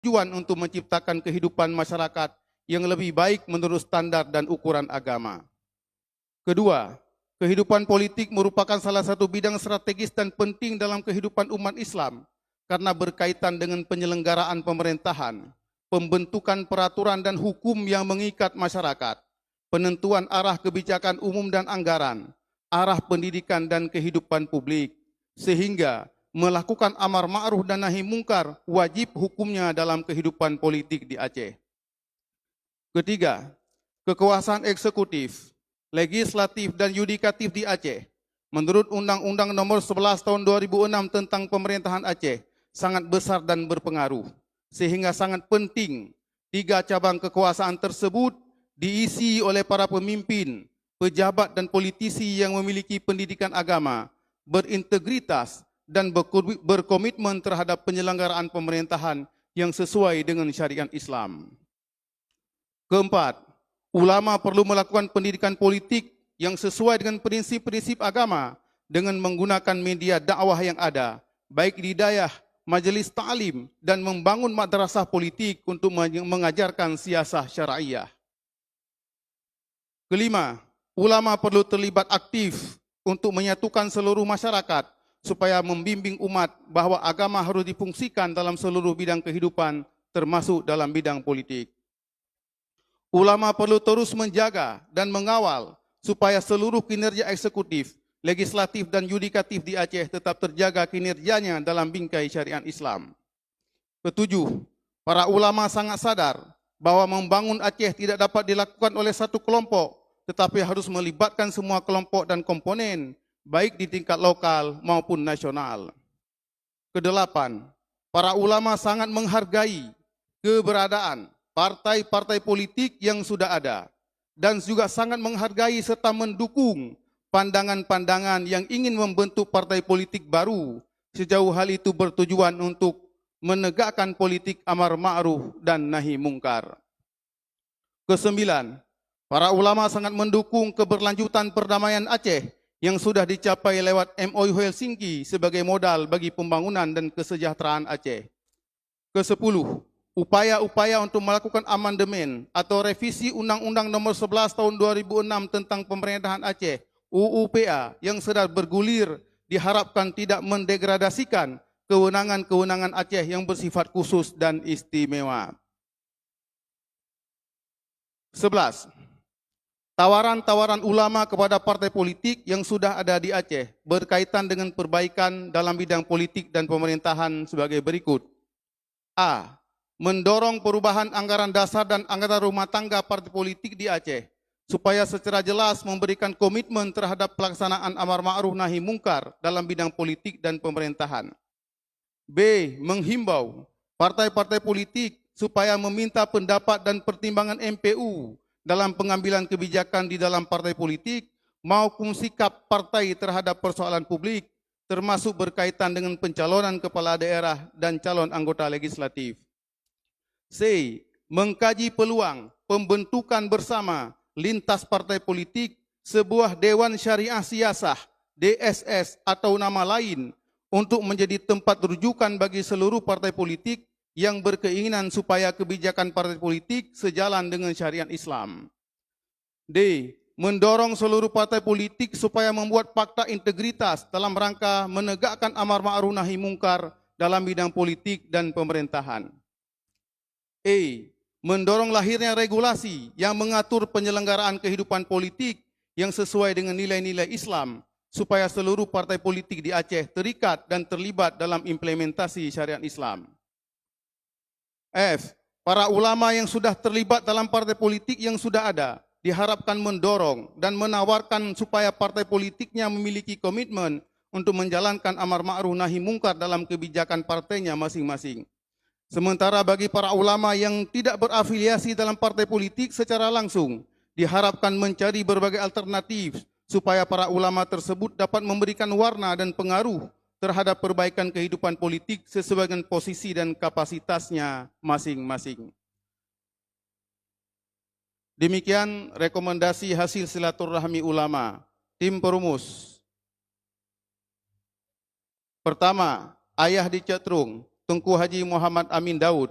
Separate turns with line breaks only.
tujuan untuk menciptakan kehidupan masyarakat yang lebih baik menurut standar dan ukuran agama. Kedua, kehidupan politik merupakan salah satu bidang strategis dan penting dalam kehidupan umat Islam karena berkaitan dengan penyelenggaraan pemerintahan, pembentukan peraturan dan hukum yang mengikat masyarakat, penentuan arah kebijakan umum dan anggaran, arah pendidikan dan kehidupan publik, sehingga melakukan amar ma'ruf dan nahi mungkar wajib hukumnya dalam kehidupan politik di Aceh. Ketiga, kekuasaan eksekutif, legislatif dan yudikatif di Aceh. Menurut Undang-Undang Nomor 11 Tahun 2006 tentang Pemerintahan Aceh, sangat besar dan berpengaruh, sehingga sangat penting tiga cabang kekuasaan tersebut diisi oleh para pemimpin, pejabat dan politisi yang memiliki pendidikan agama, berintegritas dan berkomitmen terhadap penyelenggaraan pemerintahan yang sesuai dengan syariat Islam. Keempat, ulama perlu melakukan pendidikan politik yang sesuai dengan prinsip-prinsip agama dengan menggunakan media dakwah yang ada, baik di dayah, majelis ta'lim dan membangun madrasah politik untuk mengajarkan siasah syariah. Kelima, ulama perlu terlibat aktif untuk menyatukan seluruh masyarakat supaya membimbing umat bahwa agama harus difungsikan dalam seluruh bidang kehidupan termasuk dalam bidang politik. Ulama perlu terus menjaga dan mengawal supaya seluruh kinerja eksekutif, legislatif dan yudikatif di Aceh tetap terjaga kinerjanya dalam bingkai syariat Islam. Ketujuh, para ulama sangat sadar bahwa membangun Aceh tidak dapat dilakukan oleh satu kelompok, tetapi harus melibatkan semua kelompok dan komponen, baik di tingkat lokal maupun nasional. Kedelapan, para ulama sangat menghargai keberadaan partai-partai politik yang sudah ada, dan juga sangat menghargai serta mendukung pandangan-pandangan yang ingin membentuk partai politik baru, sejauh hal itu bertujuan untuk menegakkan politik amar ma'ruf dan nahi mungkar. Kesembilan, para ulama sangat mendukung keberlanjutan perdamaian Aceh yang sudah dicapai lewat MOU Helsinki sebagai modal bagi pembangunan dan kesejahteraan Aceh. Kesepuluh, upaya-upaya untuk melakukan amandemen atau revisi Undang-Undang Nomor 11 Tahun 2006 tentang Pemerintahan Aceh UUPA yang sedang bergulir diharapkan tidak mendegradasikan kewenangan-kewenangan Aceh yang bersifat khusus dan istimewa. 11. Tawaran-tawaran ulama kepada partai politik yang sudah ada di Aceh berkaitan dengan perbaikan dalam bidang politik dan pemerintahan sebagai berikut. A. Mendorong perubahan anggaran dasar dan anggaran rumah tangga partai politik di Aceh supaya secara jelas memberikan komitmen terhadap pelaksanaan amar ma'ruf nahi mungkar dalam bidang politik dan pemerintahan. B. Menghimbau partai-partai politik supaya meminta pendapat dan pertimbangan MPU dalam pengambilan kebijakan di dalam partai politik maupun sikap partai terhadap persoalan publik, termasuk berkaitan dengan pencalonan kepala daerah dan calon anggota legislatif. C. Mengkaji peluang pembentukan bersama lintas partai politik sebuah Dewan Syariah Siasah DSS atau nama lain untuk menjadi tempat rujukan bagi seluruh partai politik yang berkeinginan supaya kebijakan partai politik sejalan dengan syariat Islam. D. Mendorong seluruh partai politik supaya membuat fakta integritas dalam rangka menegakkan amar ma'ruf nahi mungkar dalam bidang politik dan pemerintahan. E. Mendorong lahirnya regulasi yang mengatur penyelenggaraan kehidupan politik yang sesuai dengan nilai-nilai Islam supaya seluruh partai politik di Aceh terikat dan terlibat dalam implementasi syariat Islam. F. Para ulama yang sudah terlibat dalam partai politik yang sudah ada diharapkan mendorong dan menawarkan supaya partai politiknya memiliki komitmen untuk menjalankan amar ma'ruf nahi mungkar dalam kebijakan partainya masing-masing. Sementara bagi para ulama yang tidak berafiliasi dalam partai politik secara langsung, diharapkan mencari berbagai alternatif supaya para ulama tersebut dapat memberikan warna dan pengaruh terhadap perbaikan kehidupan politik sesuai dengan posisi dan kapasitasnya masing-masing. Demikian rekomendasi hasil silaturahmi ulama, tim perumus. Pertama, ayah di Cetrung, Tunku Haji Muhammad Amin Daud,